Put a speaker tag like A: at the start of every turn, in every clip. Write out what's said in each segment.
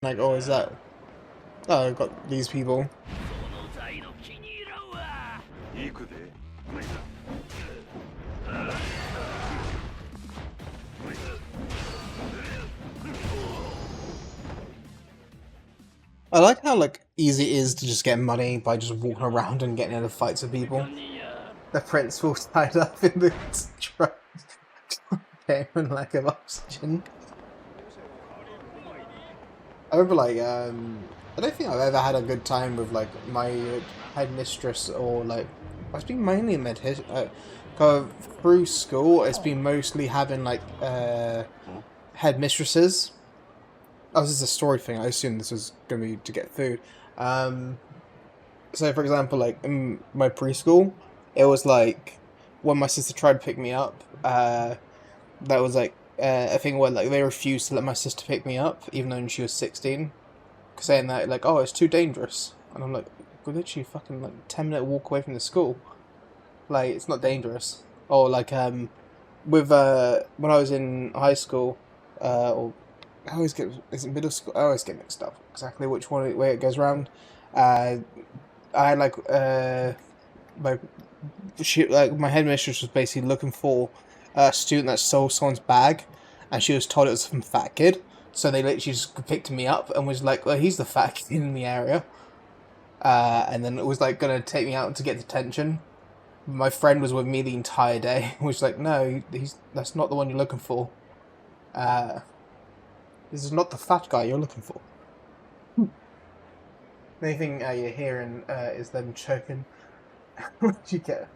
A: Like, oh, is that? Oh, I've got these people. I like how like easy it is to just get money by just walking around and getting into fights with people. The prince was tied up in the truck, and lack of oxygen. I remember like I don't think I've ever had a good time with like my headmistress or like it's been mainly in through school. It's been mostly having like headmistresses. Oh, this is a story thing. I assume this was going to be to get food. So, for example, like in my preschool, it was like when my sister tried to pick me up. That was like a thing where like they refused to let my sister pick me up, even though she was 16, saying that like, oh, it's too dangerous. And I'm like, we're literally fucking like 10-minute walk away from the school. Like, it's not dangerous. Or like with when I was in high school, or I always get, is it middle school? I always get mixed up exactly which way it goes around. I had my my headmistress was basically looking for a student that stole someone's bag, and she was told it was some fat kid. So they literally just picked me up and was like, "Well, he's the fat kid in the area," and then it was like gonna take me out to get detention. My friend was with me the entire day. Was like, "No, that's not the one you're looking for. Uh, this is not the fat guy you're looking for." The only thing you're hearing is them choking. What did you get?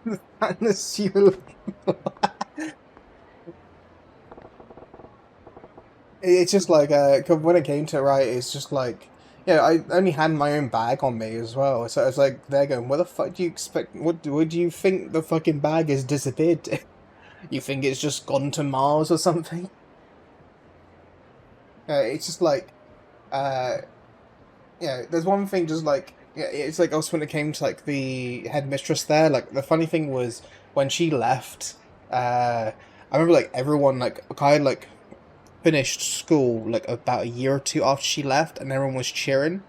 A: The fatness you were looking for. It's just like, 'cause when it came to it, right, it's just like, yeah, I only had my own bag on me as well, so it's like, they're going, what the fuck do you expect, what do you think the fucking bag has disappeared to? You think it's just gone to Mars or something? It's just like, uh, yeah, there's one thing just like, yeah, it's like also when it came to like the headmistress there, like the funny thing was when she left, I remember like everyone like kind of like finished school like about a year or two after she left, and everyone was cheering.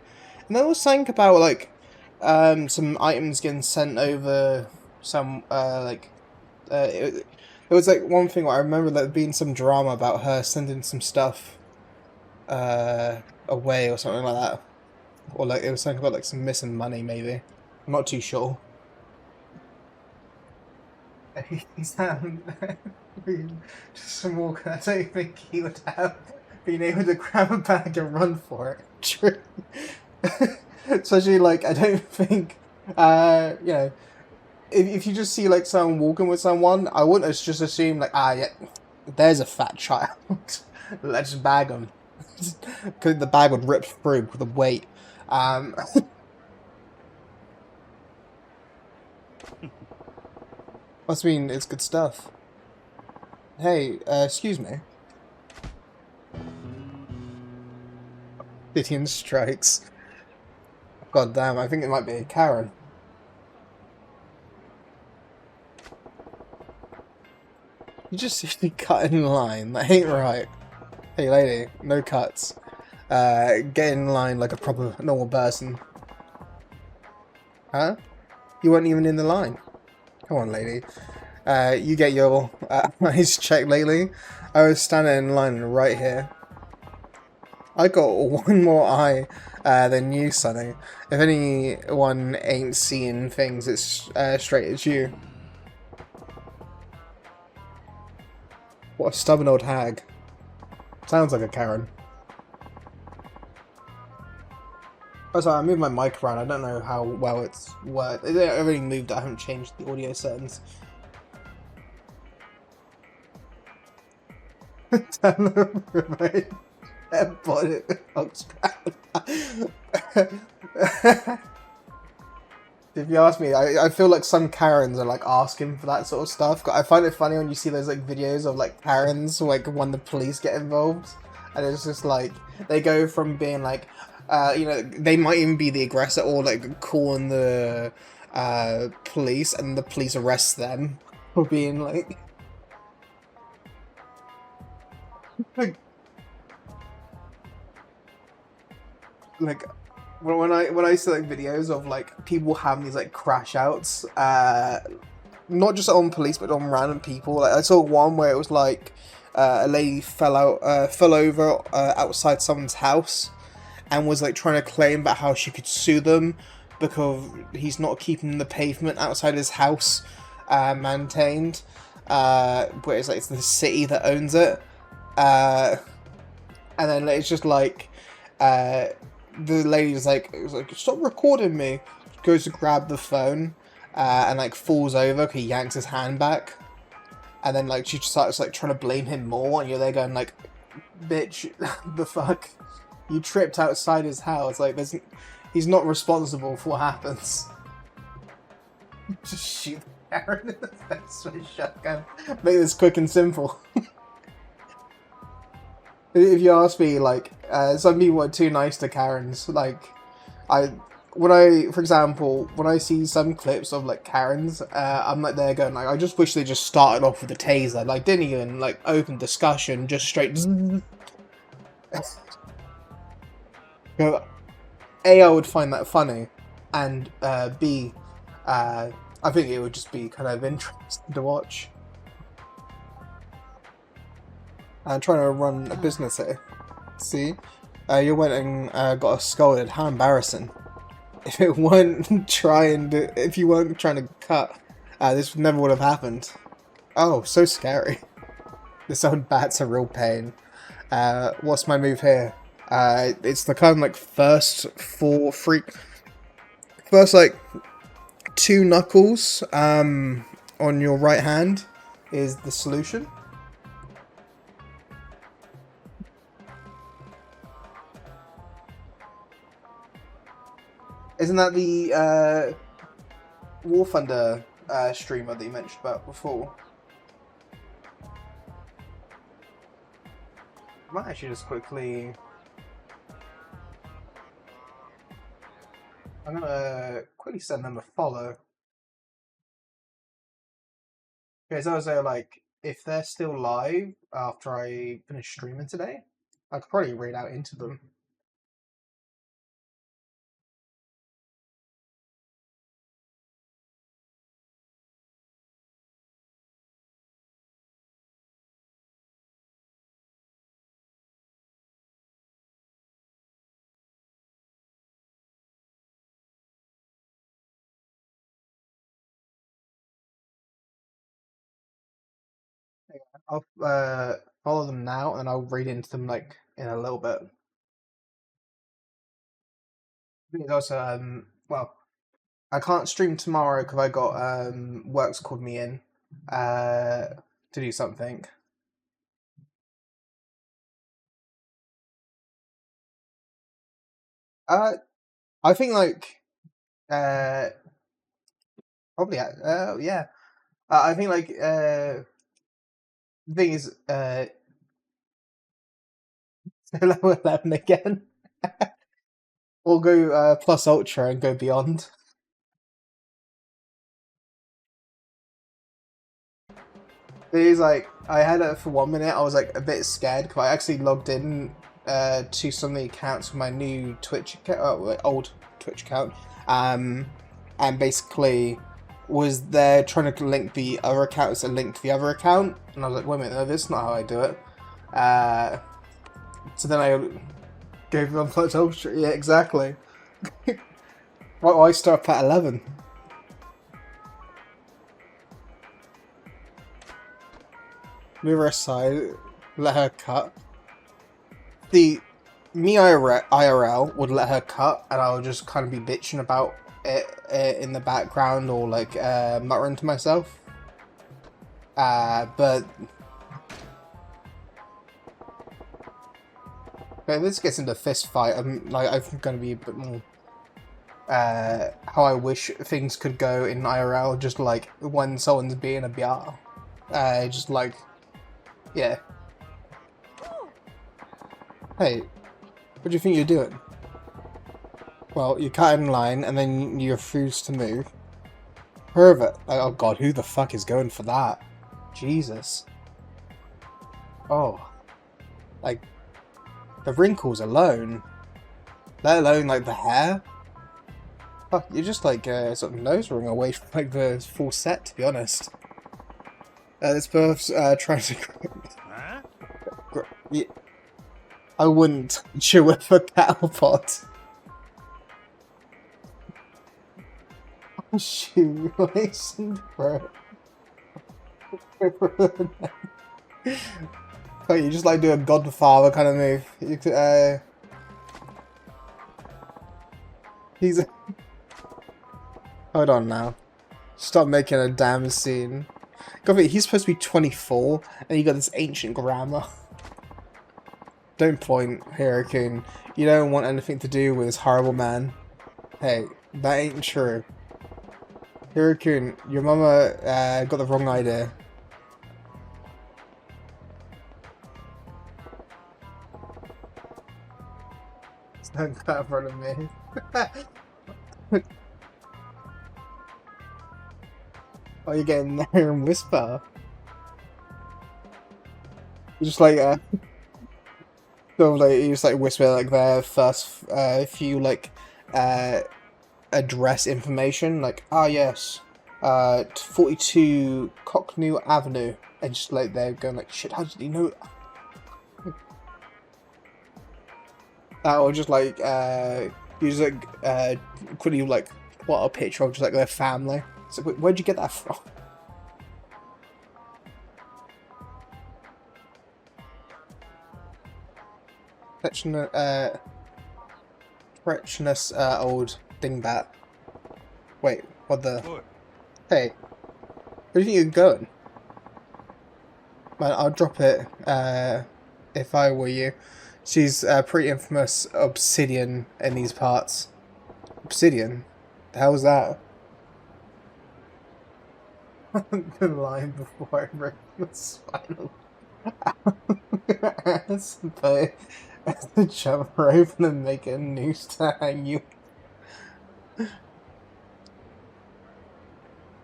A: And there was something about like some items getting sent over some it was like one thing where I remember there being some drama about her sending some stuff away or something like that. Or like it was something about like some missing money maybe. I'm not too sure. He's just some walk. I don't think he would have been able to grab a bag and run for it. True. Especially like I don't think you know, if you just see like someone walking with someone, I wouldn't just assume like, ah, yeah, there's a fat child. Let's just bag him. Because the bag would rip through with the weight. Must mean it's good stuff. Hey, excuse me. Gideon strikes. God damn, I think it might be a Karen. You just see me cut in line. That ain't right. Hey lady, no cuts. Get in line like a proper normal person. Huh? You weren't even in the line. Come on, lady. You get your eyes checked lately. I was standing in line right here. I got one more eye than you, Sonny. If anyone ain't seeing things, it's straight at you. What a stubborn old hag. Sounds like a Karen. Oh, sorry, I moved my mic around. I don't know how well it's worked. I already moved it. I haven't changed the audio settings. If you ask me, I feel like some Karens are like asking for that sort of stuff. I find it funny when you see those like videos of like Karens like when the police get involved, and it's just like they go from being like, You know, they might even be the aggressor or like calling the police, and the police arrest them for being like like when I see like videos of like people having these like crash outs, not just on police but on random people. Like I saw one where it was like a lady fell over outside someone's house and was like trying to claim about how she could sue them because he's not keeping the pavement outside his house maintained. But it's like it's the city that owns it. And then it's just like the lady's like, it was like, stop recording me. Goes to grab the phone and like falls over because he yanks his hand back. And then like she starts like trying to blame him more, and you're there going like, bitch, the fuck, you tripped outside his house. Like he's not responsible for what happens. Just shoot Karen in the face with a shotgun. Make this quick and simple. If you ask me, like, some people are too nice to Karens. Like, for example, when I see some clips of like Karens, I'm like there going like, I just wish they just started off with a taser. Like, didn't even like open discussion, just straight. Go. A, I would find that funny, and B, I think it would just be kind of interesting to watch. I'm trying to run a business here. See? You went and got us scolded. How embarrassing. If you weren't trying to cut, this never would have happened. Oh, so scary. This old bat's a real pain. What's my move here? It's the kind of like first like 2 knuckles on your right hand is the solution. Isn't that the War Thunder streamer that you mentioned about before? I might actually just quickly... I'm gonna quickly send them a follow. Because I was like, if they're still live after I finish streaming today, I could probably raid out into them. I'll follow them now, and I'll raid into them like in a little bit. Because also, well, I can't stream tomorrow because I got work's called me in to do something. I think like probably yeah. I think like the thing is level 11 again. Or go plus ultra and go beyond. It is like I had it for 1 minute. I was like a bit scared because I actually logged in to some of the accounts for my new Twitch account, old Twitch account, and basically was there trying to link the other accounts and link to the other account, and I was like, wait a minute, no, this is not how I do it. So then I gave them plus ultra. Yeah, exactly. Why I start at 11? Move her aside, let her cut. Me IRL would let her cut, and I would just kind of be bitching about it in the background or like muttering to myself. But if this gets into a fist fight, I'm gonna be a bit more how I wish things could go in IRL, just like when someone's being a biar. Just like, yeah. Hey, what do you think you're doing? Well, you cut in line and then you refuse to move. Pervert. Like, oh god, who the fuck is going for that? Jesus. Oh. Like, the wrinkles alone. Let alone, like, the hair. Fuck, you're just like sort of nose ring away from like the full set, to be honest. This birth's trying to.
B: Huh?
A: Yeah, I wouldn't chew with a cattle pot. Shoelace and bro. Oh, you just like do a Godfather kind of move. You could, he's. Hold on now. Stop making a damn scene. God, he's supposed to be 24, and you got this ancient grammar. Don't point, Hero-kun. You don't want anything to do with this horrible man. Hey, that ain't true. Hero-kun, your mama got the wrong idea. It's not that in front of me. Oh, you're getting there and whisper. You just like sort of like you just like whisper like their first few like address information, like yes, 42 Cockney Avenue, and just like they're going like, shit, how did you know that? Or just like you just like quickly like plot a picture of just like their family. So where'd you get that from? Treacherous old dingbat. Wait, what the?
B: Good.
A: Hey, where do you think you're going? Man, I'll drop it if I were you. She's pretty infamous obsidian in these parts. Obsidian? The hell was that? The line before I broke the spinal ass, but the jump rope and make a noose to hang you.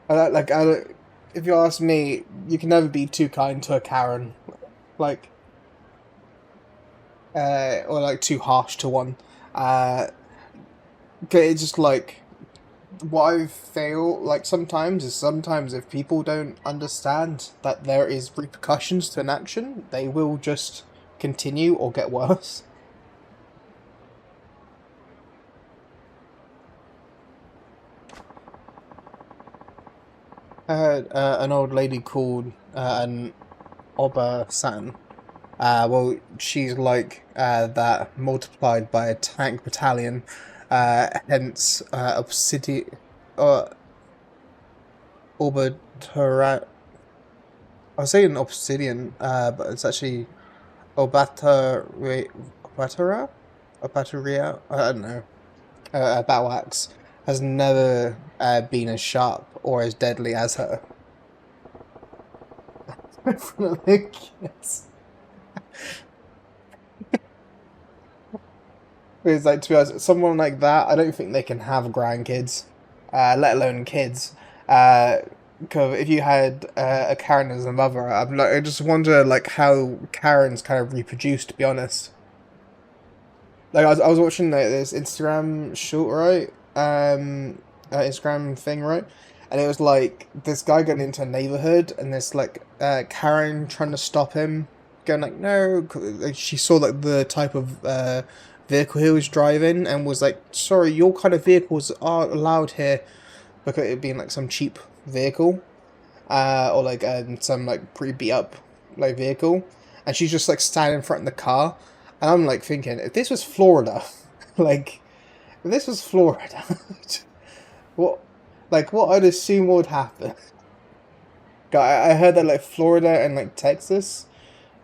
A: If you ask me, you can never be too kind to a Karen, like, or like too harsh to one. It's just like what I feel like sometimes if people don't understand that there is repercussions to an action, they will just continue or get worse. I heard an old lady called an Oba-san. Well, she's like that multiplied by a tank battalion, hence obsidian, Obatara. I was saying obsidian, but it's actually Obatara, Obataria. I don't know. A battle axe has never been as sharp or as deadly as her. For the kids. It's like, to be honest, someone like that, I don't think they can have grandkids, let alone kids. Cause if you had a Karen as a mother, I just wonder like how Karens kind of reproduce. To be honest, like I was watching like, this Instagram short, right? Instagram thing, right? And it was like this guy going into a neighborhood, and this like Karen trying to stop him, going like, no. Like, she saw like the type of vehicle he was driving, and was like, sorry, your kind of vehicles aren't allowed here, because it being like some cheap vehicle, or like some like pretty beat up like vehicle, and she's just like standing in front of the car, and I'm like thinking, if this was Florida, like if this was Florida, what I'd assume would happen. I heard that like Florida and like Texas,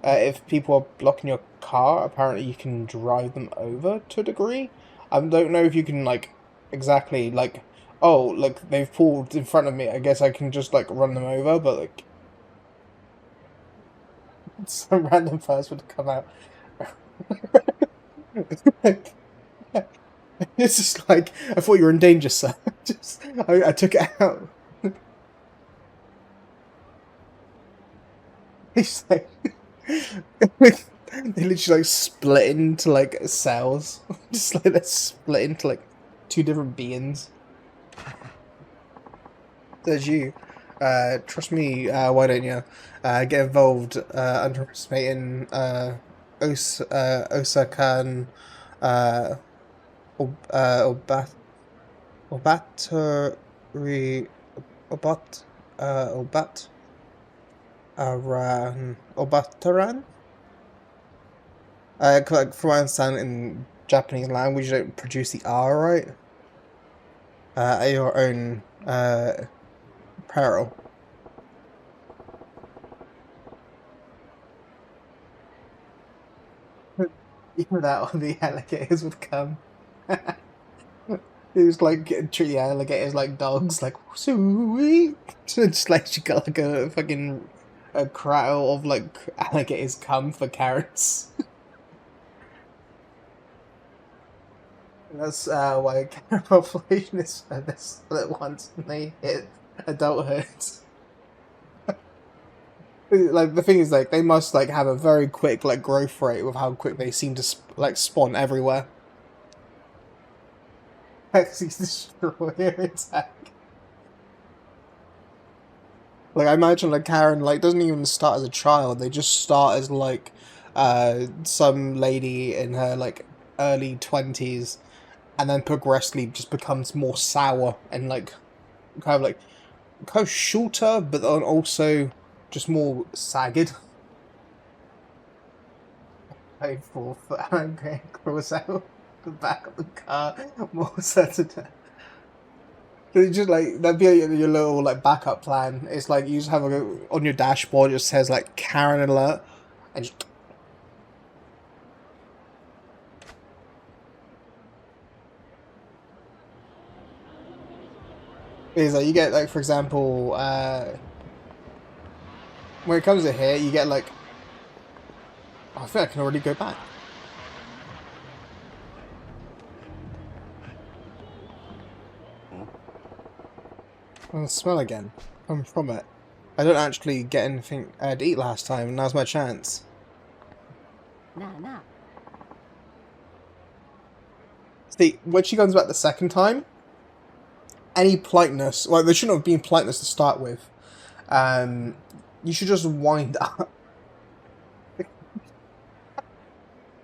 A: if people are blocking your car, apparently you can drive them over to a degree. I don't know if you can like exactly like, oh, like they've pulled in front of me, I guess I can just like run them over, but like some random person would come out. It's just like, I thought you were in danger, sir. Just, I took it out. He's like, they literally like split into like cells. Just like they're split into like two different beings. There's you. Trust me, why don't you? Get involved, underestimating, Osakan, uh, Obat, Obatari, Obat, Obat, Aran, Obataran? Like, from what I understand, in Japanese language, you don't produce the R, right? At your own, peril. Even that on the alligators would come. It was like treat the alligators like dogs, like sweet. Just like she got like a fucking a crowd of like alligators come for carrots. And that's why carrot population is this split once when they hit adulthood. Like the thing is, like they must like have a very quick like growth rate with how quick they seem to like spawn everywhere. Hexy's destroyer attack. Like I imagine like Karen like doesn't even start as a child. They just start as like some lady in her like early 20s, and then progressively just becomes more sour and like kind of like kind of shorter, but then also just more sagged. Painful for okay, cross out the back of the car, more certain. It's just like that'd be your little like backup plan. It's like you just have a on your dashboard. It just says like Karen alert, and just, it's like you get like for example, when it comes to here, you get like oh, I think I can already go back. I'll smell again. I'm from it. I don't actually get anything to eat last time, and now's my chance.
B: Nah, nah.
A: See, when she comes back the second time, any politeness, well, there shouldn't have been politeness to start with. You should just wind up.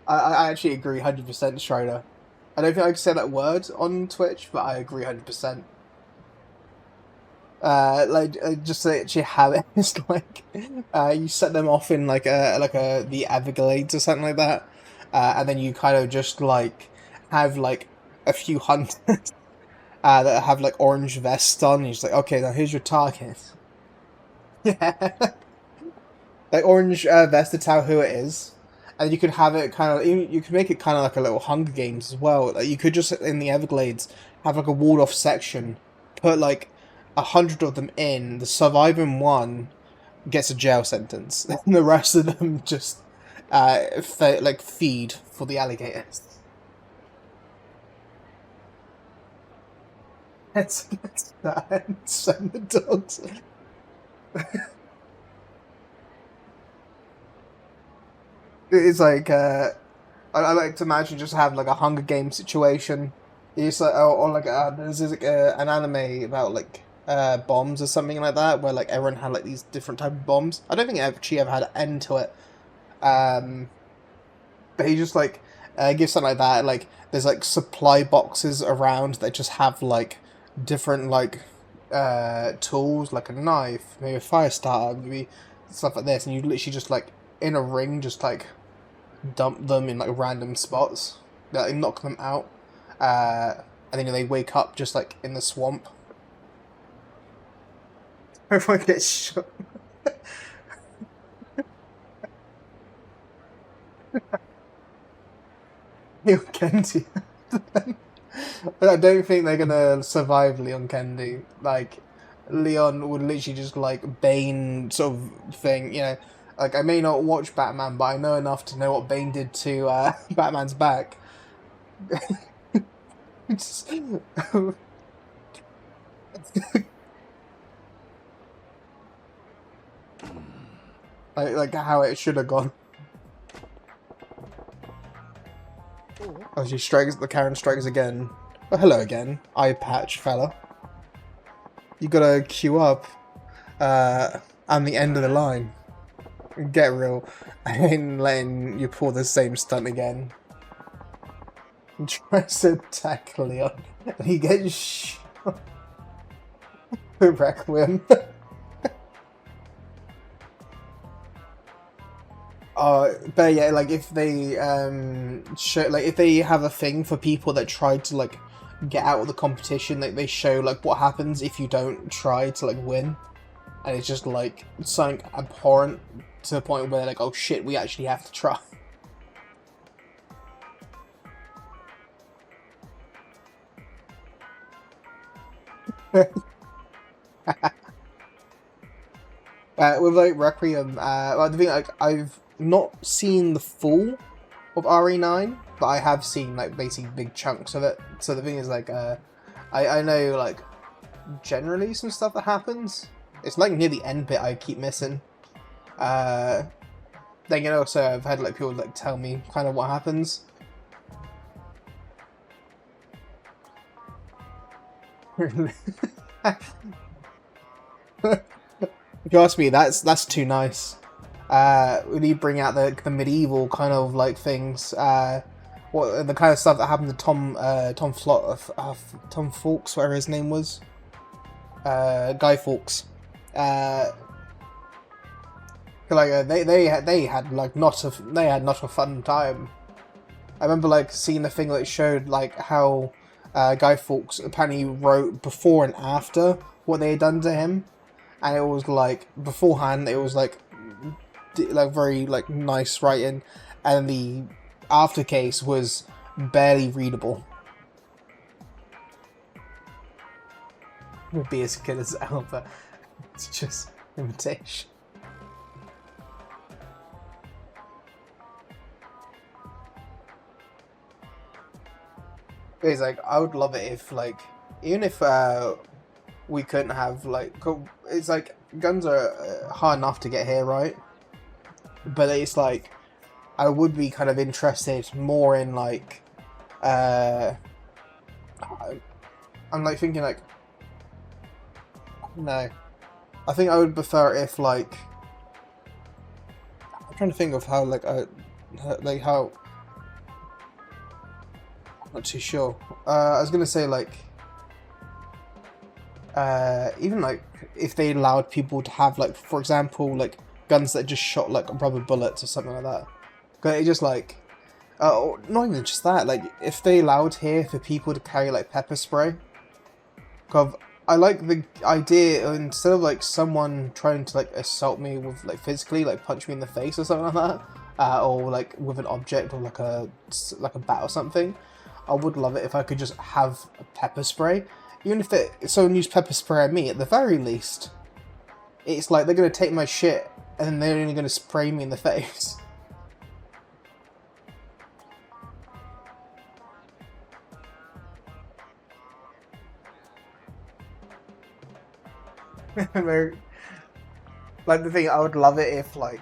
A: I actually agree 100%, Strider. I don't think I can say that word on Twitch, but I agree 100%. Like just to actually have it, it's like you set them off in like the Everglades or something like that, and then you kind of just like have like a few hunters that have like orange vests on. And you're just like, okay, now here's your target. Yeah, like orange vest to tell who it is, and you could have it kind of you could make it kind of like a little Hunger Games as well. Like you could just in the Everglades have like a walled off section, put like 100 of them in. The surviving one gets a jail sentence, and the rest of them just like feed for the alligators. That's that. Send the dogs. It's like I like to imagine just have like a Hunger Games situation. It's like or like there's like an anime about like bombs or something like that where like everyone had like these different type of bombs. I don't think it actually ever had an end to it. Um, but he just like gives something like that. Like there's like supply boxes around that just have like different like tools, like a knife, maybe a fire starter, maybe stuff like this, and you literally just like in a ring, just like dump them in like random spots, like knock them out, and then they wake up just like in the swamp. Everyone gets shot. Leon Kendi. I don't think they're gonna survive Leon Kendi. Like Leon would literally just like Bane sort of thing, you know. Like I may not watch Batman, but I know enough to know what Bane did to Batman's back. Just- like how it should have gone. Oh, she strikes. The Karen strikes again. Oh, hello again, eye patch fella. You gotta queue up on the end of the line. Get real. I ain't letting you pull the same stunt again. He tries to attack Leon, and he gets shot. Requiem. But yeah, like if they show, like if they have a thing for people that try to like get out of the competition, like they show like what happens if you don't try to like win, and it's just like something abhorrent to the point where they're like, oh shit, we actually have to try. With like Requiem, well, the thing, like I've not seen the full of RE9, but I have seen like basically big chunks of it. So the thing is like, I know like generally some stuff that happens. It's like near the end bit I keep missing. Then you know, so I've had like people like tell me kind of what happens. If you ask me, that's too nice. We need to bring out the medieval kind of like things. What the kind of stuff that happened to Tom Fawkes, whatever his name was. Guy Fawkes. Like they had like not a fun time. I remember like seeing the thing that showed like how Guy Fawkes apparently wrote before and after what they had done to him, and it was like beforehand it was like very like nice writing, and the after case was barely readable. It would be as good as Alpha. It's just imitation. It's like I would love it if like even if we couldn't have like it's like guns are hard enough to get here, right? But it's like I would be kind of interested more in like I'm like thinking like no, I think I would prefer if like I'm trying to think of how like how I'm not too sure. I was gonna say like even like if they allowed people to have like for example like guns that just shot like rubber bullets or something like that. But it just like not even just that, like if they allowed here for people to carry like pepper spray. Cause I like the idea of, instead of like someone trying to like assault me with like physically like punch me in the face or something like that, or like with an object or like a bat or something. I would love it if I could just have a pepper spray. Even if someone used pepper spray at me, at the very least, it's like they're gonna take my shit and then they're only gonna spray me in the face. Like the thing, I would love it if like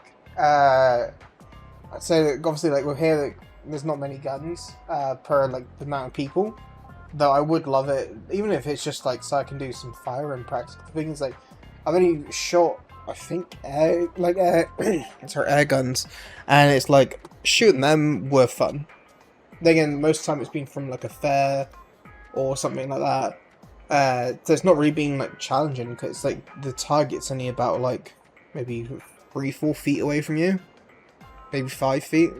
A: so obviously like we're here, like, there's not many guns per like the amount of people. Though I would love it, even if it's just like so I can do some firing practice. The thing is like I've only shot I think air sorry, air guns, and it's like shooting them were fun. Then again, most of the time it's been from like a fair or something like that. So it's not really being like challenging because like the target's only about like maybe 3-4 feet away from you, maybe 5 feet.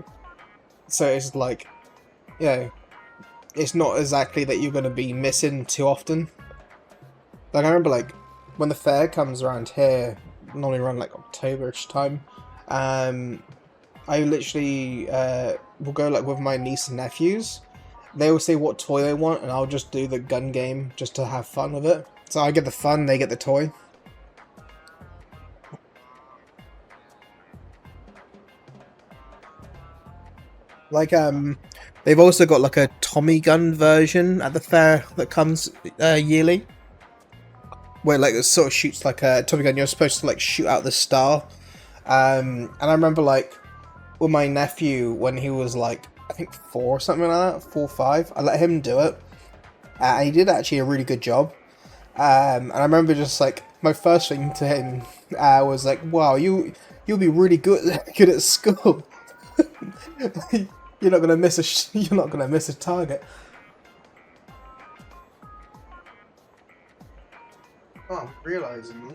A: So it's like, yeah, it's not exactly that you're gonna be missing too often. Like I remember like when the fair comes around here, normally around like October-ish time, I literally will go like with my niece and nephews. They will say what toy they want, and I'll just do the gun game just to have fun with it. So I get the fun, they get the toy. Like They've also got like a Tommy gun version at the fair that comes yearly, where like it sort of shoots like a Tommy gun. You're supposed to like shoot out the star. And I remember like with my nephew when he was like I think 4 or something like that, 4 or 5. I let him do it, and he did actually a really good job. And I remember just like my first thing to him was like, "Wow, you'll be really good at school. You're not gonna miss you're not gonna miss a target." Oh, I'm realizing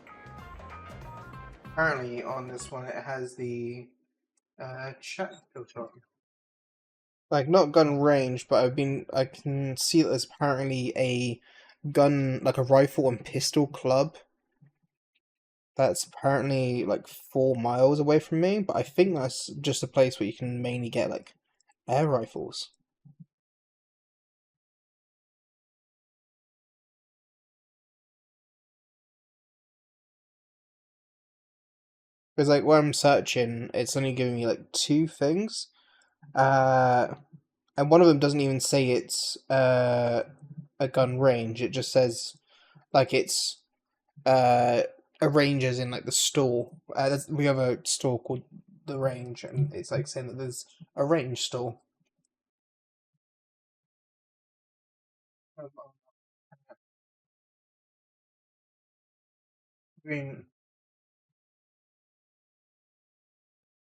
A: apparently on this one it has the chat filter on. Like not gun range, but I can see that there's apparently a gun like a rifle and pistol club that's apparently like 4 miles away from me, but I think that's just a place where you can mainly get like air rifles. Because like when I'm searching, it's only giving me like 2 things. Uh and one of them doesn't even say it's a gun range. It just says like it's uh a range as in like the store. We have a store called the Range, and it's like saying that there's a range store. I mean,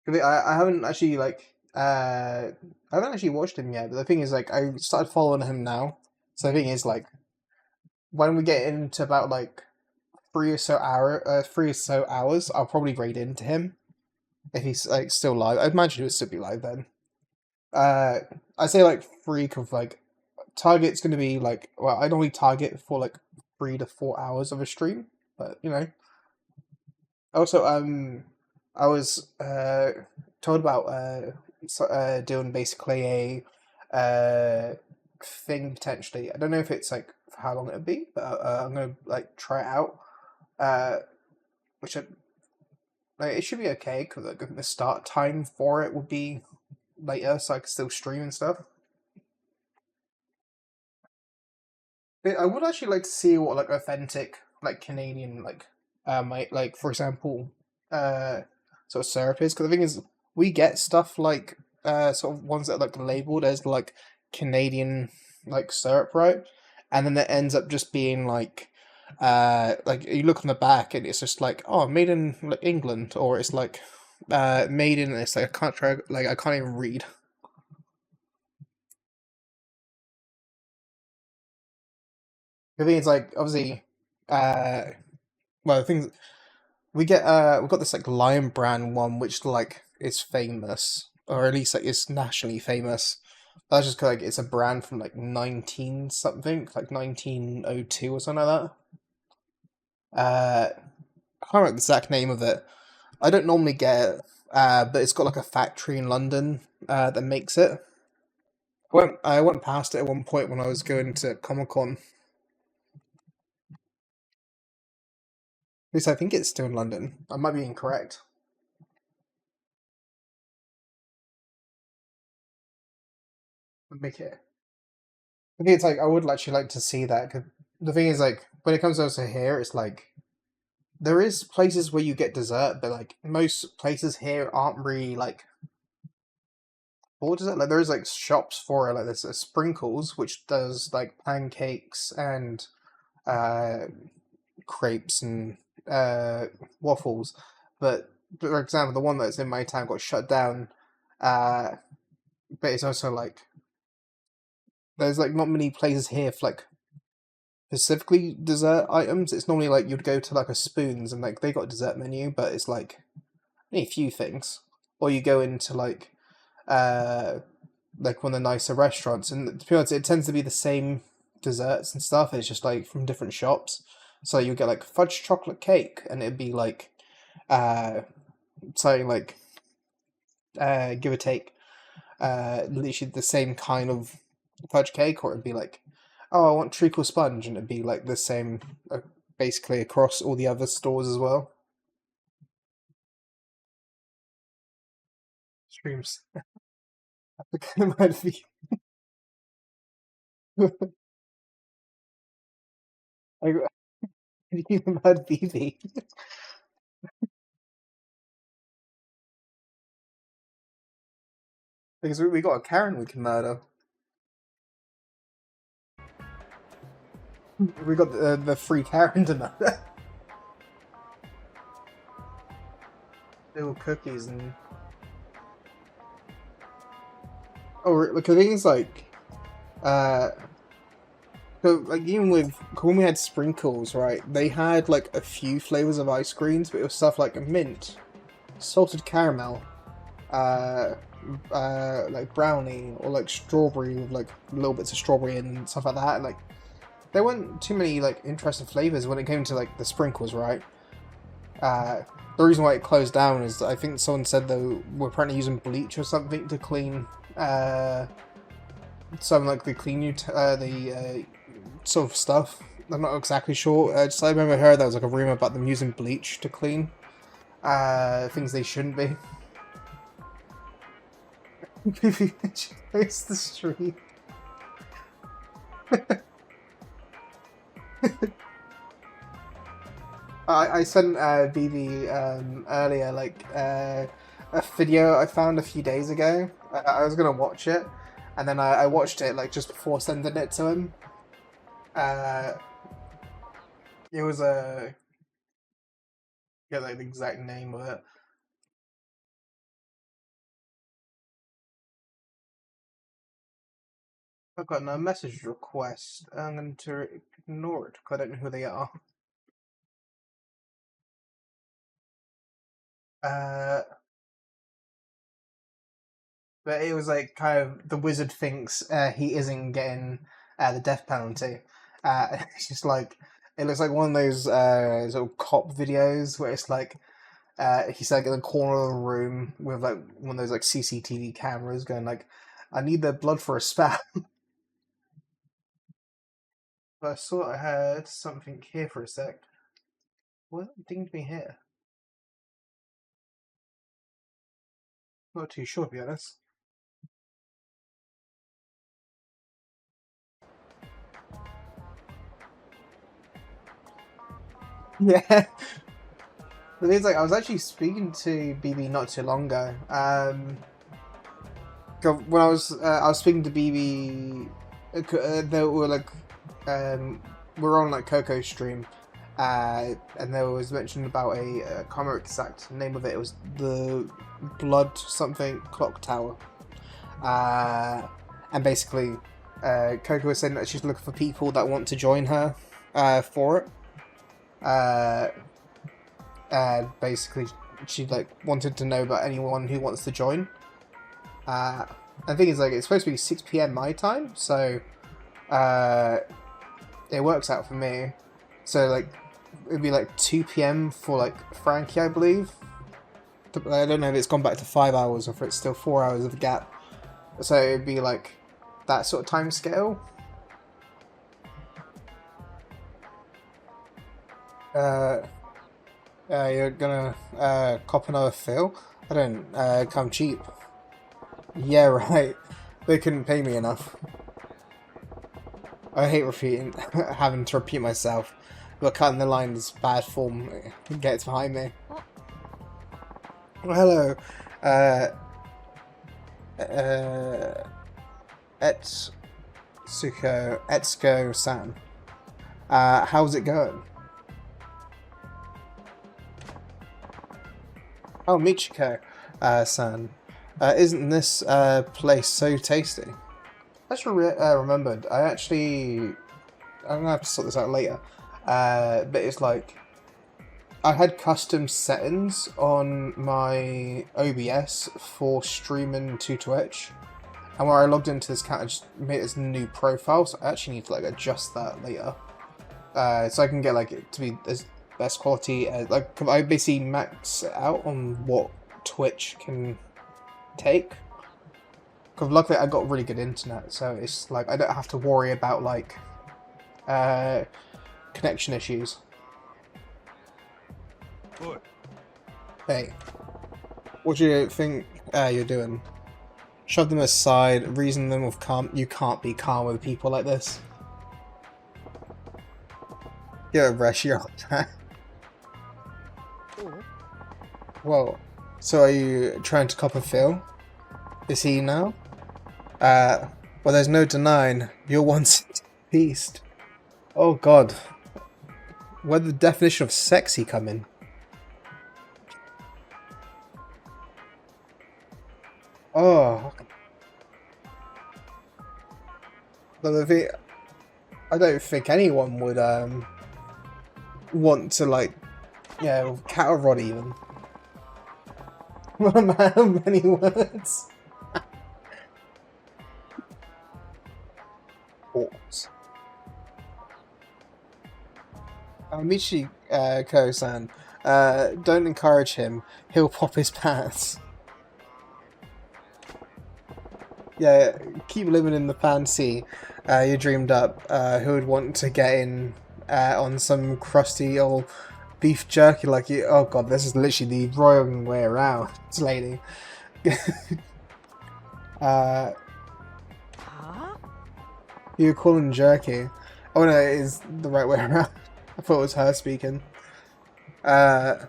A: I haven't actually like I haven't actually watched him yet. But the thing is, like, I started following him now. So the thing is, like, when we get into about like 3 or so hours, I'll probably raid into him if he's like still live. I imagine he would still be live then. Uh, I say like freak of like target's going to be like well, I normally target for like 3 to 4 hours of a stream, but you know. Also, I was told about doing basically a thing potentially. I don't know if it's like for how long it'll be, but I'm gonna like try it out. Uh, which like, it should be okay because like, the start time for it would be later, so I can still stream and stuff. I would actually like to see what like authentic like Canadian like for example uh sort of syrup is, because the thing is we get stuff like sort of ones that are like labeled as like Canadian like syrup, right? And then it ends up just being like you look on the back and it's just like, oh, made in like England, or it's like made in, it's like I can't try, like I can't even read. The thing is like obviously uh well the things we got this like Lion Brand one, which like is famous, or at least like it's nationally famous. That's just 'cause, like it's a brand from like 19 something, like 1902 or something like that. I can't remember the exact name of it. I don't normally get it, but it's got like a factory in London that makes it. I went past it at one point when I was going to Comic Con. At least I think it's still in London. I might be incorrect. Make it. I think it's like I would actually like to see that. 'Cause the thing is, like, when it comes over to here, it's like there is places where you get dessert, but like most places here aren't really like what is it? Like there is like shops for it. Like there's Sprinkles, which does like pancakes and uh crepes and uh waffles. But for example, the one that's in my town got shut down. Uh, but it's also like there's like not many places here for like specifically dessert items. It's normally like you'd go to like a Spoons and like they got a dessert menu, but it's like only a few things. Or you go into uh like one of the nicer restaurants, and to be honest, it tends to be the same desserts and stuff. It's just like from different shops. So you get like fudge chocolate cake, and it'd be like uh something like give or take literally the same kind of fudge cake, or it'd be like, oh, I want treacle sponge, and it'd be like the same, basically across all the other stores as well. Streams. It might be. I didn't even heard BB. Because we got a Karen we can murder. We got the free Karen to murder. Little cookies and look, the thing is like, uh, so like even with when we had sprinkles, right? They had like a few flavors of ice creams, but it was stuff like mint, salted caramel, uh, like brownie, or like strawberry with like little bits of strawberry and stuff like that. And, like there weren't too many like interesting flavors when it came to like the sprinkles, right? Uh, the reason why it closed down is I think someone said they were apparently using bleach or something to clean some like the sort of stuff. I'm not exactly sure. Just I remember heard there was like a rumor about them using bleach to clean things they shouldn't be. It's the street. I sent BB earlier like a video I found a few days ago. I was gonna watch it, and then I watched it like just before sending it to him. Uh, it was a get like the exact name of it. I've got no message request. I'm going to ignore it because I don't know who they are. Uh, but it was like kind of the wizard thinks he isn't getting the death penalty. It's just like it looks like one of those sort of cop videos where it's like he's like in the corner of the room with like one of those like CCTV cameras going like, "I need their blood for a spat." But I saw I heard something here for a sec. What dinged me here? Not too sure to be honest. Yeah. The thing is, like, I was actually speaking to BB not too long ago. 'Cause when I was speaking to BB, they were like, we were on like Coco's stream, and there was mention about I can't remember exact name of it. It was the Blood something Clock Tower, and basically, Coco was saying that she's looking for people that want to join her, for it. Uh, and basically she like wanted to know about anyone who wants to join. The thing is, like, it's supposed to be 6 p.m. my time, so it works out for me. So like it'd be like 2 p.m. for like Frankie, I believe. I don't know if it's gone back to 5 hours or if it's still 4 hours of a gap. So it'd be like that sort of time scale. You're gonna cop another fill? I don't come cheap. Yeah, right. They couldn't pay me enough. I hate repeating, having to repeat myself. But cutting the line is bad form. It gets behind me. Well, hello. Uh, Etsuko-san. How's it going? Oh, Michiko-san. Isn't this place so tasty? I just remembered. I'm gonna have to sort this out later. But it's like I had custom settings on my OBS for streaming to Twitch, and where I logged into this account, I just made this new profile. So I actually need to like adjust that later, so I can get like it to be as best quality as like I basically max out on what Twitch can take. Because luckily I got really good internet, so it's like I don't have to worry about like connection issues.
C: Good.
A: Hey, what do you think you're doing? Shove them aside, reason them with calm. You can't be calm with people like this. Get a ratio on that. Whoa. So are you trying to cop a Phil? Is he now? Well, there's no denying you're one beast. Oh god. Where did the definition of sexy come in? Oh. I don't think anyone would want to like, yeah, cattle rod even. What a man of many words. Pause. Michiko-san, don't encourage him. He'll pop his pants. Yeah, keep living in the fantasy you dreamed up. Who would want to get in on some crusty old beef jerky like you? Oh god, this is literally the wrong way around, this lady. You call him jerky. Oh no, it is the right way around. I thought it was her speaking. There's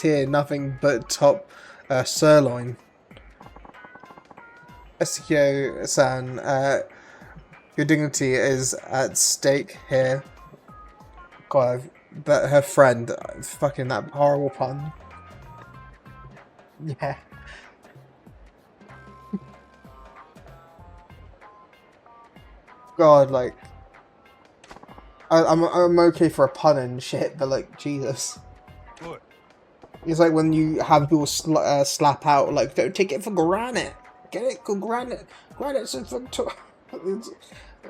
A: here nothing but top sirloin. Esukyo-san, your dignity is at stake here. God, but her friend, fucking that horrible pun. Yeah. God, like, I'm okay for a pun and shit, but like, Jesus. What? It's like when you have people slap out, like, don't take it for granted. Get it for granted. Granted,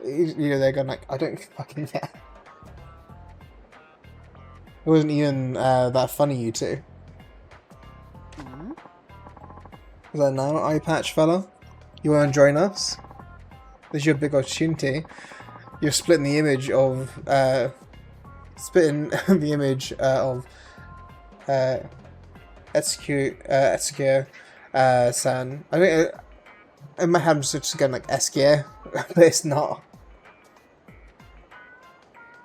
A: you know, they're going like, I don't fucking care. It wasn't even that funny, you two. Is that now, eye patch fella? You want to join us? This is your big opportunity. You're splitting the image of Etsuko-san. I think in my head I'm just again like Eskia, but it's not.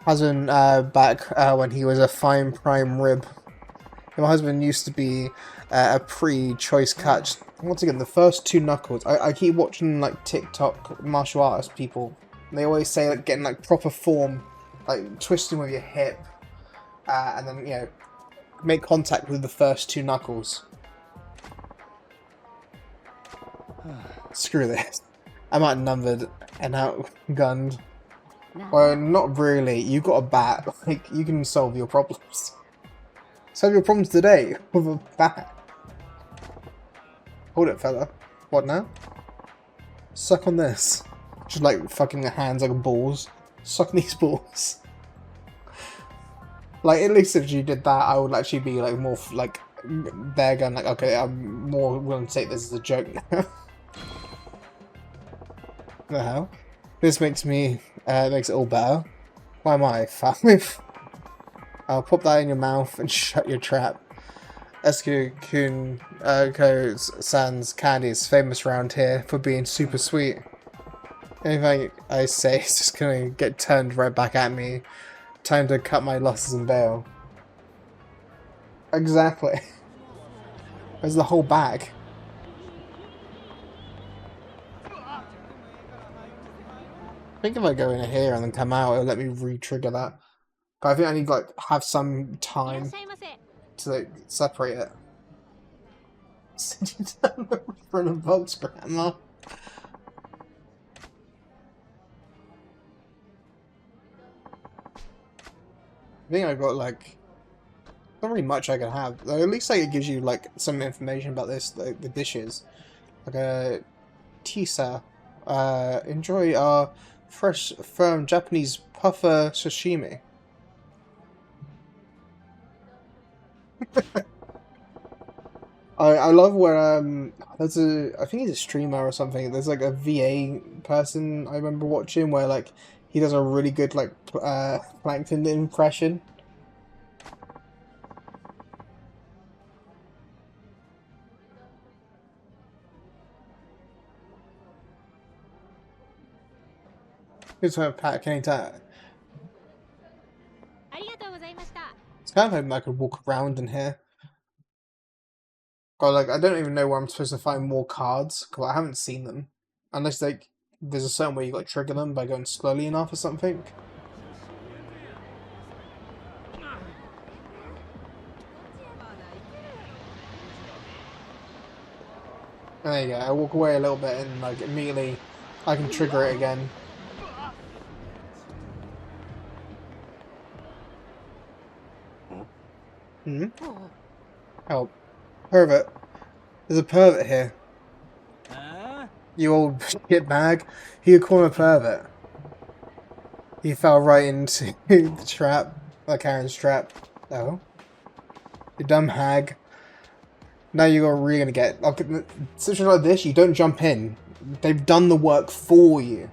A: Husband back when he was a fine prime rib. My husband used to be a pre-choice catch. Once again, the first two knuckles. I keep watching like TikTok martial artist people. They always say like getting like proper form, like twisting with your hip, and then you know make contact with the first two knuckles. Screw this. I'm outnumbered and outgunned. Well, not really. You got a bat. Like you can solve your problems. Solve your problems today with a bat. Hold it, fella. What now? Suck on this. Just like fucking hands like balls. Suck on these balls. Like, at least if you did that, I would actually be like more like there going like, okay, I'm more willing to take this as a joke now. The hell? This makes me makes it all better. Why am I five? I'll pop that in your mouth and shut your trap. Esukyo-san's candy is famous around here for being super sweet. Anything I say is just gonna get turned right back at me. Time to cut my losses and bail. Exactly. Where's the whole bag? I think if I go in here and then come out, it'll let me re-trigger that. But I think I need to like have some time to like, separate it. Sitting down in front of box, Grandma. I think I got like not really much I can have. Though at least like, it gives you like some information about this, the dishes. Like a tisa. Enjoy our fresh, firm Japanese puffer sashimi. I love where there's I think he's a streamer or something. There's like a VA person I remember watching where like he does a really good like plankton impression. Here's a pat, can you tell?
B: ありがとうございました。
A: It's kind of hoping I could walk around in here. God, like, I don't even know where I'm supposed to find more cards, because I haven't seen them. Unless, like, there's a certain way you gotta trigger them by going slowly enough or something. There you go, I walk away a little bit and, like, immediately I can trigger it again. Hmm? Help. Pervert. There's a pervert here. You old shitbag. You call him a pervert. He fell right into the trap. Like Karen's trap. Oh. You dumb hag. Now you're really gonna get... Like, situation like this, you don't jump in. They've done the work for you.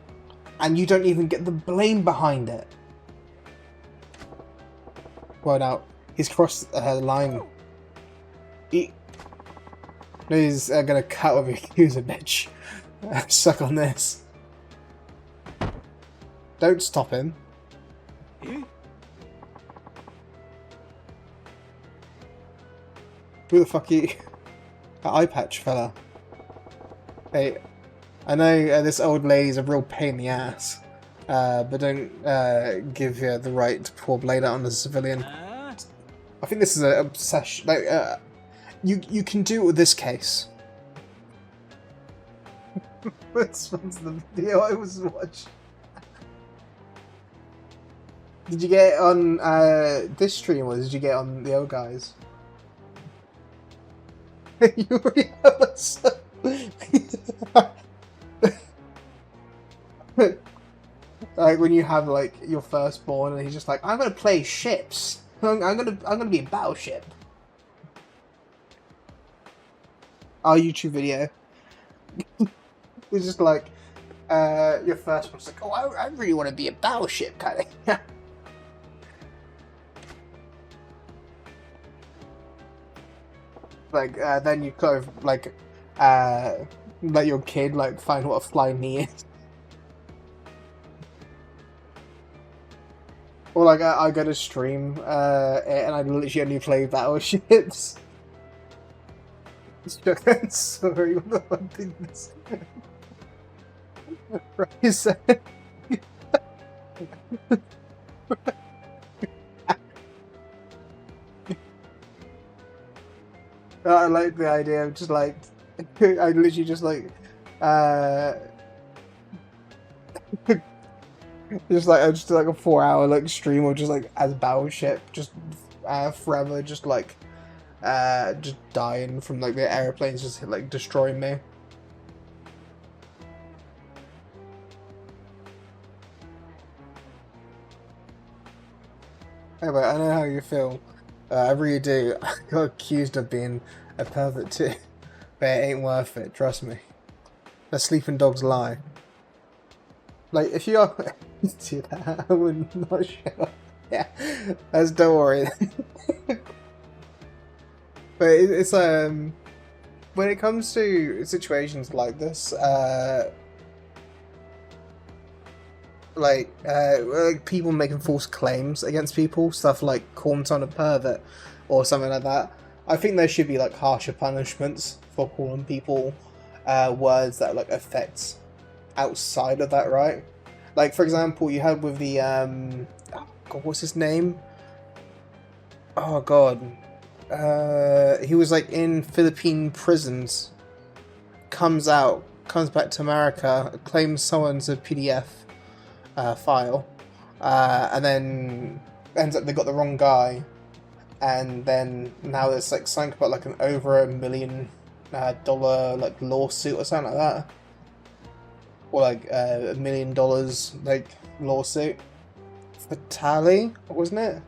A: And you don't even get the blame behind it. Well, now, he's crossed the line. No, he's gonna cut over Yakuza, bitch. Suck on this. Don't stop him. Who the fuck are you? That eye patch fella. Hey, I know this old lady's a real pain in the ass, but don't give her the right to pour blade out on a civilian. I think this is an obsession. Like, you can do it with this case. This one's the video I was watching. Did you get it on this stream or did you get it on the other guys? You already have a son. Like when you have like your firstborn and he's just like, I'm gonna play ships. I'm gonna be a battleship. Our YouTube video. It's just like your firstborn's like, oh, I really want to be a battleship kind of. Like then you kind of like let your kid like find what a flying knee is. Or like I go to stream and I literally only play battleships. Sorry, what the fuck did this? Right, I like the idea of just like I literally just like just like a 4-hour like stream of just like as battleship just forever just like just dying from like the airplanes just like destroying me. Anyway, I know how you feel. I really do. I got accused of being a pervert too. But it ain't worth it, trust me. The sleeping dogs lie. Like, if you are... do that, I would not shut up. Yeah, don't worry. But it's, when it comes to situations like this, like people making false claims against people, stuff like calling someone a pervert or something like that. I think there should be like harsher punishments for calling people words that like affect outside of that, right? Like for example, you had with the oh God, what's his name? Oh God, he was like in Philippine prisons, comes back to America, claims someone's a PDF file, and then ends up they got the wrong guy, and then now there's like something about like an over $1 million like lawsuit or something like that, or like $1 million like lawsuit for Tally, wasn't it?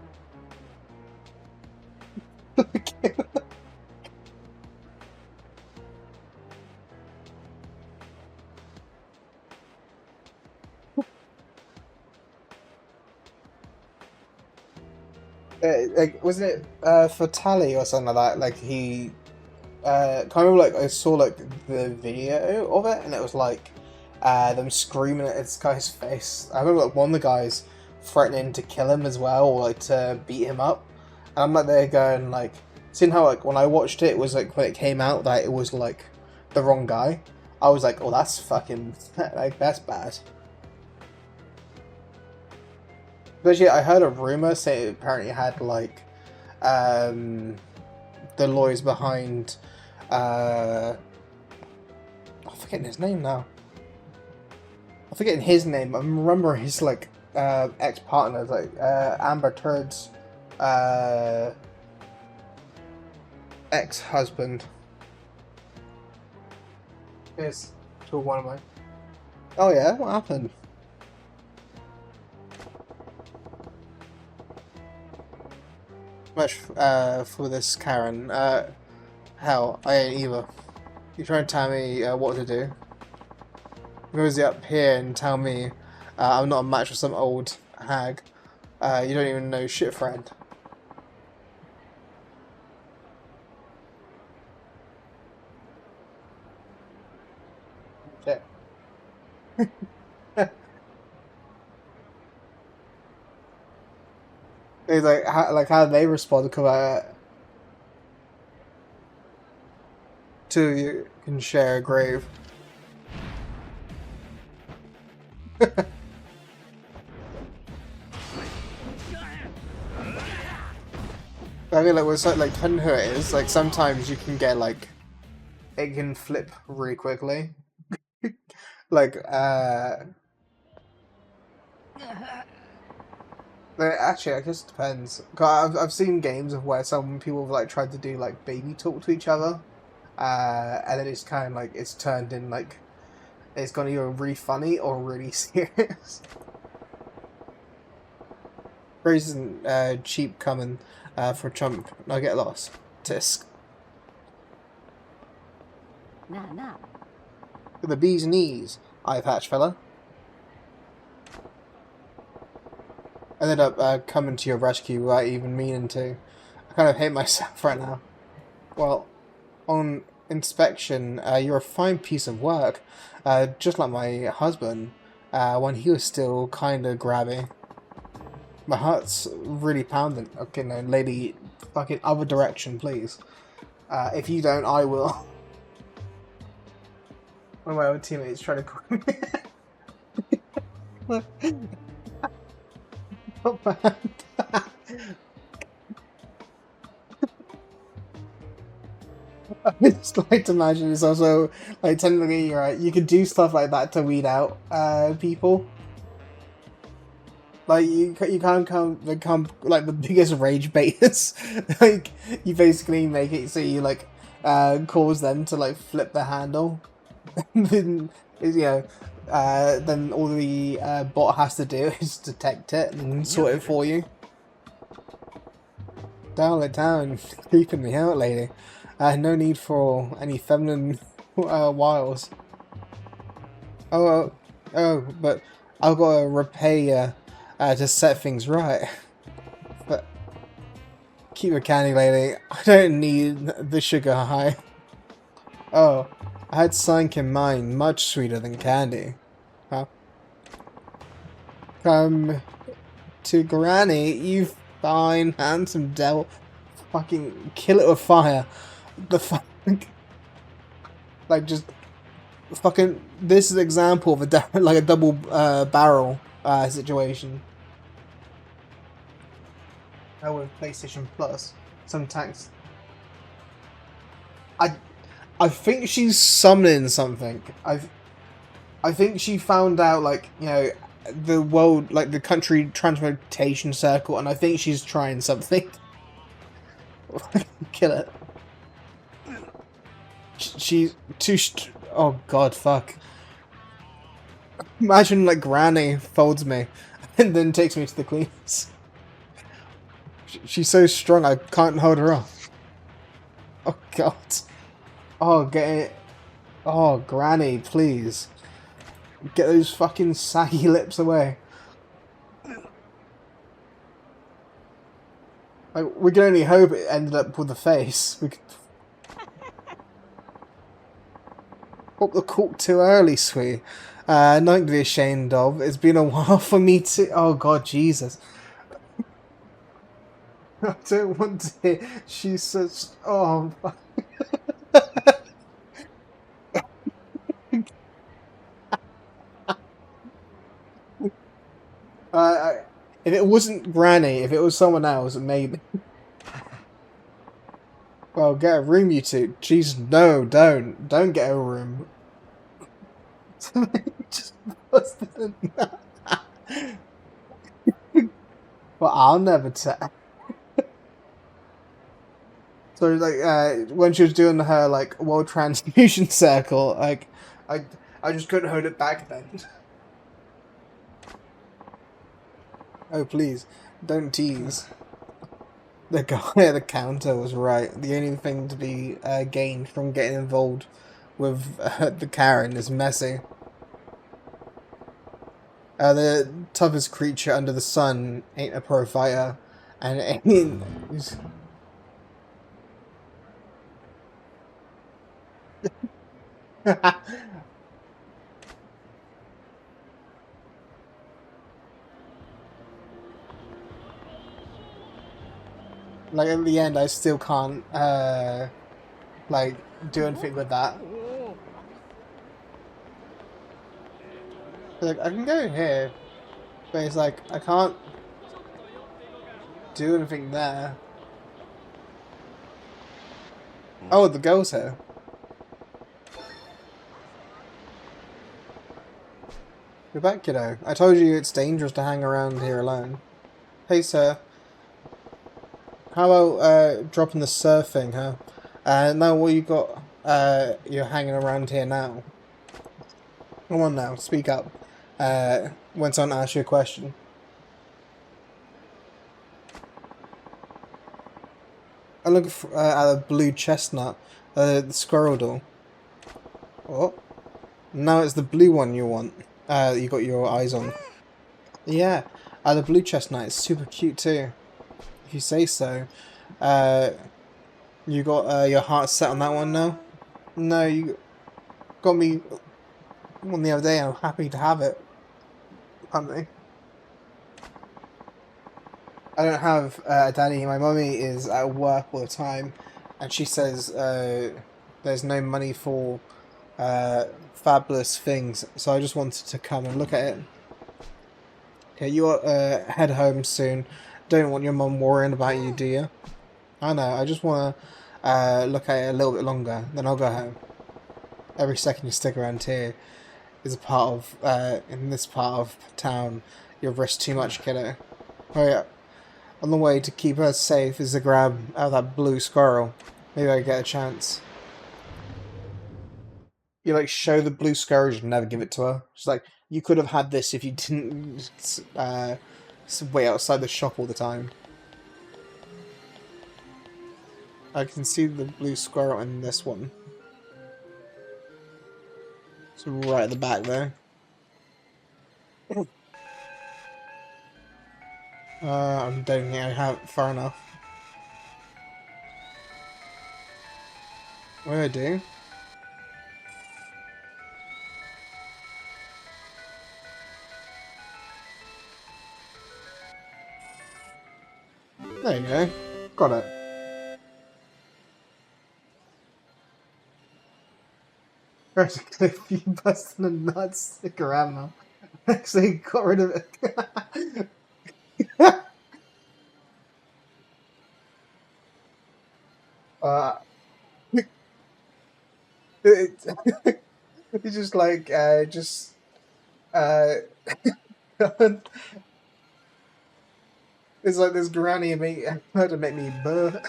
A: Like wasn't it for Tally or something like that? Like he kind of like I saw like the video of it, and it was like them screaming at this guy's face. I remember like one of the guys threatening to kill him as well, or like to beat him up. And I'm like there going like, seeing how like when I watched it, it was like when it came out that it was like the wrong guy. I was like, oh, that's fucking like that's bad. Especially, I heard a rumor say it apparently had like the lawyers behind I'm forgetting his name now. I'm forgetting his name. I remember his like ex-partner, like Amber Turd's ex-husband. Is to one of my. Oh yeah, what happened? Much for this, Karen. Hell, I ain't either. You trying to tell me what to do? Goes up here and tell me I'm not a match for some old hag. You don't even know shit, friend. Shit. It's like how they respond to two of you can share a grave. I mean, like with something like depending who it is, like sometimes you can get like it can flip really quickly. Like actually, I guess it depends. 'Cause I've seen games of where some people have like tried to do like baby talk to each other, and then it's kind of like it's turned in like it's gone either really funny or really serious. Reason cheap coming for Trump. I get lost. Tisk.
B: Nah.
A: With the bee's knees, eye patch fella. Ended up coming to your rescue without even meaning to. I kind of hate myself right now. Well, on inspection, you're a fine piece of work. Just like my husband, when he was still kind of grabby. My heart's really pounding. Okay, no, lady, fucking other direction, please. If you don't, I will. One of my other teammates trying to call me. Not bad. I just like to imagine it's also like technically you're right. You could do stuff like that to weed out people. Like you can't become like the biggest rage baiters. Like you basically make it so you like cause them to like flip the handle. Then then all the bot has to do is detect it and sort it for you. Dial it down, creeping me out, lady. No need for any feminine wiles. Oh, but I've got to repay you to set things right. But keep your candy, lady. I don't need the sugar high. Oh, I had Sank in mind, much sweeter than candy. Huh? Come to Granny, you fine, handsome devil. Fucking kill it with fire. The fuck? Like, just fucking. This is an example of a like a double barrel situation. With PlayStation Plus, some tanks. I think she's summoning something. I think she found out, like, you know, the world, like the country transmutation circle, and I think she's trying something. Kill it. She's too. Oh god, fuck. Imagine like Granny folds me and then takes me to the Queens. She's so strong, I can't hold her off. Oh god. Oh, get it. Oh, Granny, please. Get those fucking saggy lips away. Like, we can only hope it ended up with the face. We could... Pop the cork too early, sweet. Nothing to be ashamed of. It's been a while for me to. Oh God, Jesus! I don't want to hear. She's such. Oh. I, if it wasn't Granny, if it was someone else, maybe. Well, get a room, you two. Jesus, no, don't get a room. Just busted in that. Well, I'll never tell. So like when she was doing her like world transfusion circle, like I I just couldn't hold it back then. Oh please, don't tease. The guy at the counter was right. The only thing to be gained from getting involved with the Karen is messy. The toughest creature under the sun ain't a pro fighter, and it ain't. Like in the end, I still can't like do anything with that. Like I can go here, but it's like I can't do anything there. Oh, the girl's here. You're back, kiddo. I told you it's dangerous to hang around here alone. Hey, sir. How about dropping the surfing, huh? Now what you got? You're hanging around here now. Come on now, speak up. When someone asks you a question. I look at a blue chestnut, the squirrel doll. What? No, it's the blue one you want. You got your eyes on. Yeah, the blue chestnut is super cute too, if you say so. Uh, you got your heart set on that one now? No, you got me one the other day and I'm happy to have it, honey. I don't have a daddy. My mummy is at work all the time and she says there's no money for fabulous things, so I just wanted to come and look at it. Okay, you'll head home soon. Don't want your mum worrying about you, do you? I know, I just want to look at it a little bit longer, then I'll go home. Every second you stick around here is a part of, in this part of town, you've risked too much, kiddo. Hurry up. On the way to keep her safe is the grab out of that blue squirrel. Maybe I get a chance. You like show the blue squirrel, you never give it to her. She's like, you could have had this if you didn't wait outside the shop all the time. I can see the blue squirrel in this one. It's right at the back there. I don't think I have it far enough. What do I do? There you go. Got it. There's a clip you busting a nut stick around now. Actually got rid of it. uh, it, it's just like, uh, it's like this granny me, her to make me burr.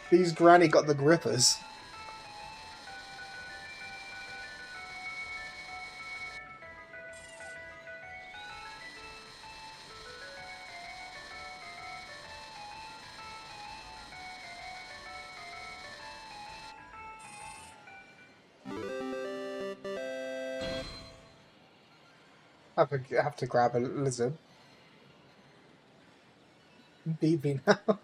A: These granny got the grippers. I have to grab a lizard. Beat me now.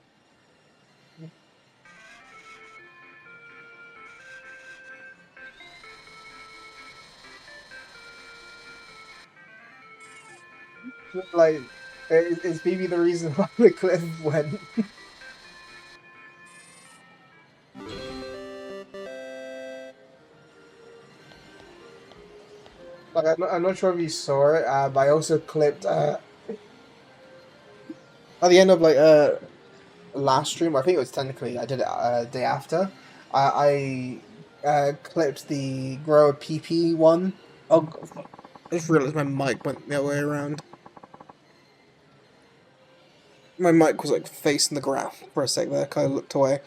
A: Like, is maybe the reason why the cliff went. Like, I'm not sure if you saw it, but I also clipped at the end of like last stream. I think it was technically I did it day after. I clipped the grower PP one. Oh, I just realized my mic went the other way around. My mic was like facing the ground for a sec there. Kind of looked away.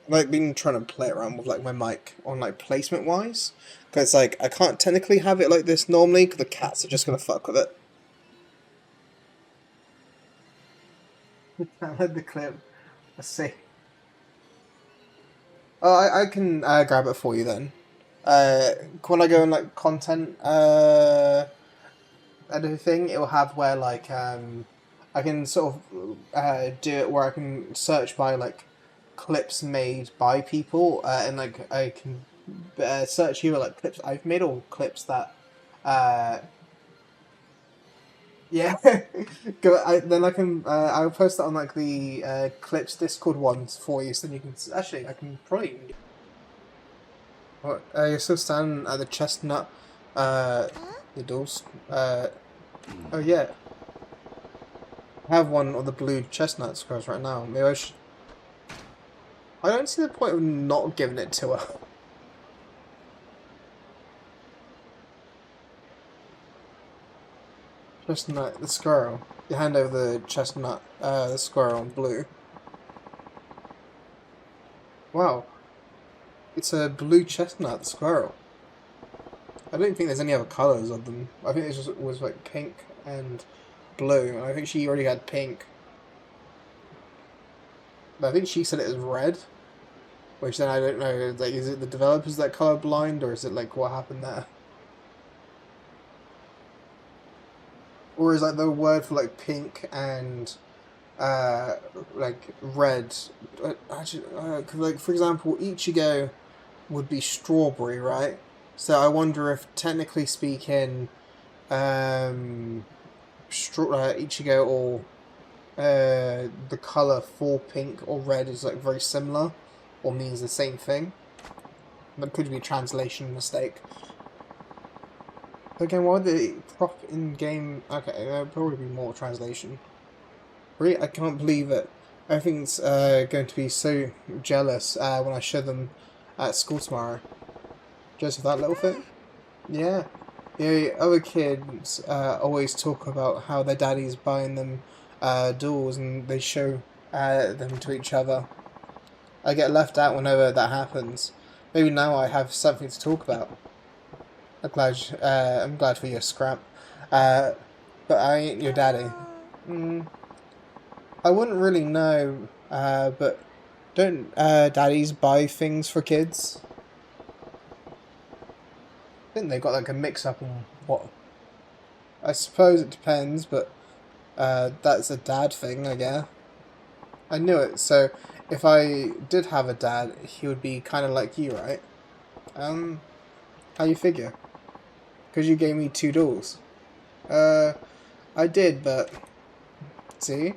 A: Like been trying to play around with like my mic on like placement wise, because like I can't technically have it like this normally because the cats are just gonna fuck with it. I heard the clip. Let's see. Oh, I can grab it for you then. When I go in like content editing, it will have where like I can sort of do it where I can search by like clips made by people, and like I can search either like clips I've made or clips that uh yeah. Then I can I'll post that on like the clips Discord ones for you, so then you can actually I can probably. What? You're still standing at the chestnut the doors. Oh yeah. I have one of the blue chestnut squares right now. Maybe I should. I don't see the point of not giving it to her. Chestnut, the squirrel. You hand over the chestnut, the squirrel in blue. Wow. It's a blue chestnut, the squirrel. I don't think there's any other colours of them. I think this was like pink and blue, and I think she already had pink. But I think she said it was red. Which then I don't know, like, is it the developers that color blind, or is it like what happened there? Or is like the word for like pink and like red? Actually, cause, like for example, Ichigo would be strawberry, right? So I wonder if technically speaking, Ichigo or the color for pink or red is like very similar, or means the same thing. That could be a translation mistake. Again, why the prop in-game... Okay, there'll probably be more translation. Really, I can't believe it. Everything's going to be so jealous when I show them at school tomorrow. Just that little thing? Yeah. Yeah, other kids always talk about how their daddy's buying them dolls and they show them to each other. I get left out whenever that happens. Maybe now I have something to talk about. I'm glad for your scrap. Uh, but I ain't your daddy. Mm, I wouldn't really know, but don't daddies buy things for kids? I think they got like a mix-up on what... I suppose it depends, but that's a dad thing, I guess. I knew it, so if I did have a dad, he would be kind of like you, right? How you figure? Because you gave me 2 dolls. I did, but... See?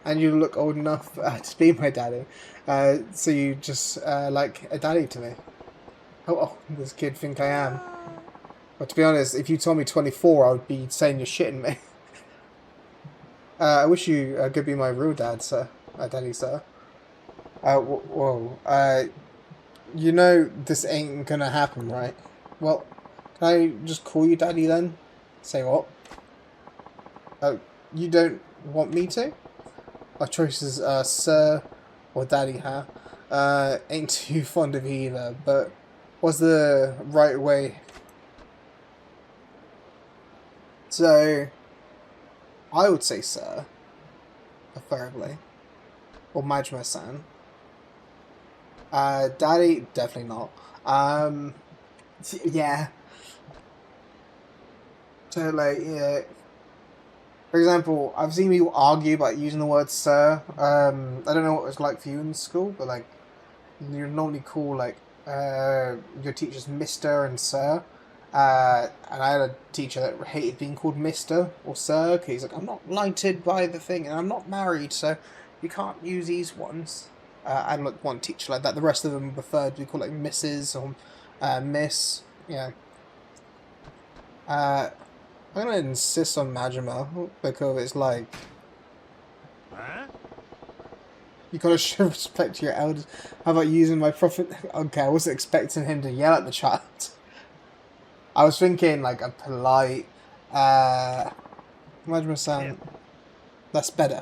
A: And you look old enough to be my daddy. So you just like a daddy to me. Oh, this kid think I am. But to be honest, if you told me 24, I would be saying you're shitting me. I wish you could be my real dad, sir. Daddy, sir. Whoa. You know this ain't gonna happen, right? Well, can I just call you daddy then? Say what? You don't want me to? My choices are sir or daddy, huh? Ain't too fond of either, but what's the right way? So, I would say sir, preferably. Or Majima-san. Daddy, definitely not. Yeah. So, like, yeah. For example, I've seen people argue about using the word sir. I don't know what it's like for you in school, but, like, you normally call, like, your teachers Mister and Sir. And I had a teacher that hated being called Mister or Sir, because he's like, I'm not lighted by the thing, and I'm not married, so you can't use these ones. I had like one teacher like that. The rest of them preferred to be called like Mrs. or Miss. Yeah. I'm gonna insist on Majima because it's like you gotta show respect to your elders. How about using my prophet? Okay, I wasn't expecting him to yell at the child. I was thinking like a polite, Majima-san. That's better.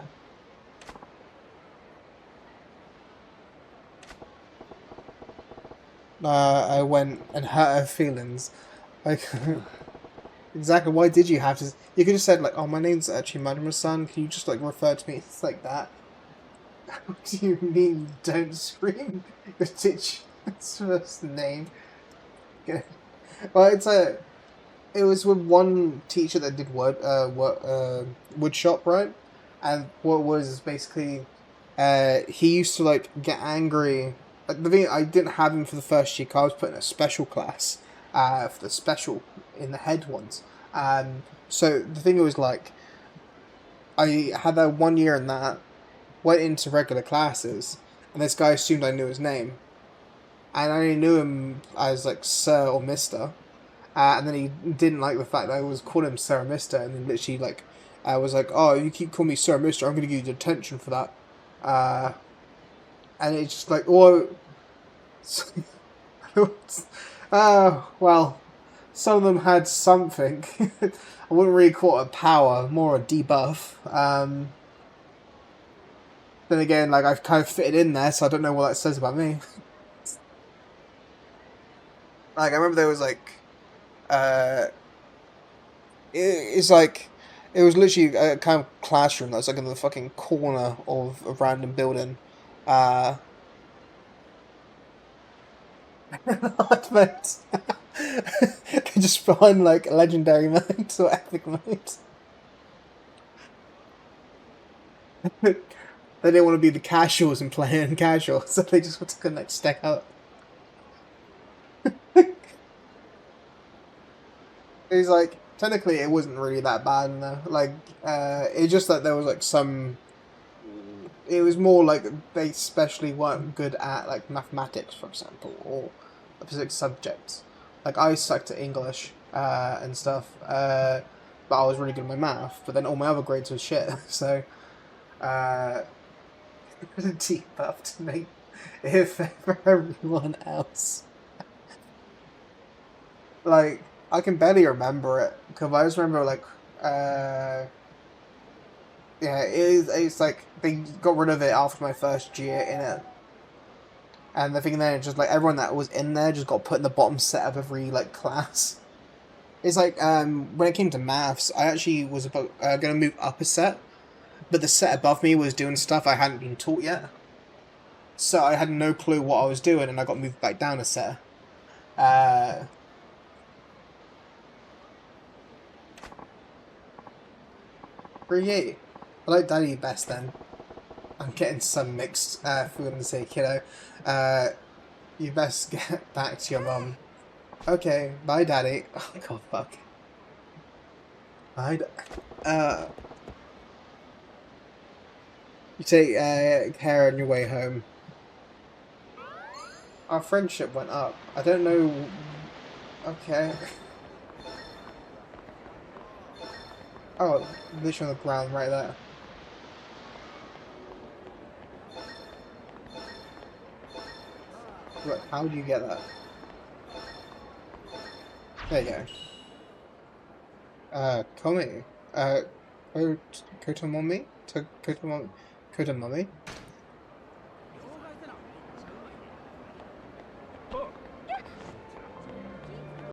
A: I went and hurt her feelings. Like, exactly. Why did you have to? You could have said like, "Oh, my name's actually Majima-san. Can you just like refer to me?" It's like that. What do you mean? Don't scream your teacher's first name. Yeah. Well, it was with one teacher that did wood shop, right? And what was basically, he used to like get angry. The thing I didn't have him for the first year. 'Cause I was put in a special class, for the special in the head ones. So the thing was like, I had that 1 year in that, went into regular classes, and this guy assumed I knew his name, and I only knew him as like Sir or Mister. And then he didn't like the fact that I was calling him Sir or Mister, and then literally like I was like, "Oh, you keep calling me Sir or Mister, I'm gonna give you detention for that." And it's just like, "Oh, well, some of them had something." I wouldn't really call it a power, more a debuff. Then again, like I've kind of fitted in there, so I don't know what that says about me. Like I remember there was like, uh, it's like it was literally a kind of classroom that was like in the fucking corner of a random building. Uh, Hard mode. They just find like legendary modes or epic modes. They didn't want to be the casuals and playing casual, so they just want to connect stack out. It's like technically it wasn't really that bad though. Like it's just that there was like some. It was more like they especially weren't good at like mathematics, for example, or specific subjects. Like I sucked at English and stuff, but I was really good at my math. But then all my other grades were shit. So uh, debuff to make it fair for everyone else. Like I can barely remember it because I just remember like yeah, it's like they got rid of it after my first year in it. And the thing then, just like everyone that was in there just got put in the bottom set of every like class. It's like when it came to maths, I actually was about going to move up a set, but the set above me was doing stuff I hadn't been taught yet, so I had no clue what I was doing, and I got moved back down a set. Uh, 380. I like Daddy best then. I'm getting some mixed food and say, kiddo. You best get back to your mum. Okay, bye, Daddy. Oh god, fuck. Bye. You take care on your way home. Our friendship went up. I don't know. Okay. Oh, literally on the ground right there. Look, how do you get that? There you go. Komi. Kotomomi? Kotomomi? Kotomomi?